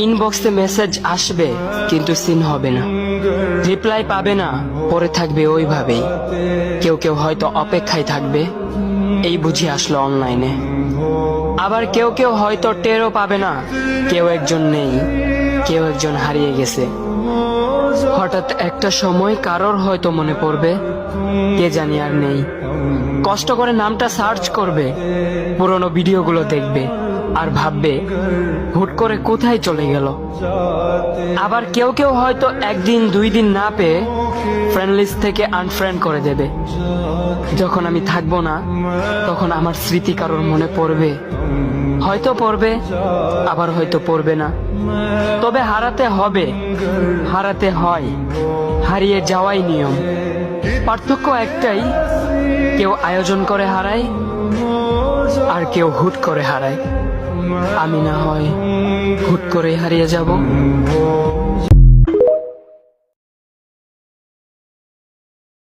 ইনবক্সে মেসেজ আসবে কিন্তু সিন হবে না, রিপ্লাই পাবে না, পরে থাকবে ওইভাবেই। কেউ কেউ হয়তো অপেক্ষায় থাকবে, এই বুঝি আসলো অনলাইনে। আবার কেউ কেউ হয়তো টেরও পাবে না, কেউ একজন নেই, কেউ একজন হারিয়ে গেছে। হঠাৎ একটা সময় কারোর হয়তো মনে পড়বে, কে জানি আর নেই। কষ্ট করে নামটা সার্চ করবে, পুরনো ভিডিওগুলো দেখবে আর ভাববে হুট করে কোথায় চলে গেল। আবার কেউ কেউ হয়তো একদিন দুই দিন না পেয়ে ফ্রেন্ড লিস্ট থেকে আনফ্রেন্ড করে দেবে। যখন আমি থাকবো না তখন আমার স্মৃতি কারোর মনে পড়বে, হয়তো পড়বে আবার হয়তো পড়বে না। তবে হারাতে হবে, হারাতে হয়, হারিয়ে যাওয়াই নিয়ম। পার্থক্য একটাই, কেউ আয়োজন করে হারায় আর কেউ হুট করে হারায়। আমি না হয় হুট করে হারিয়ে যাব।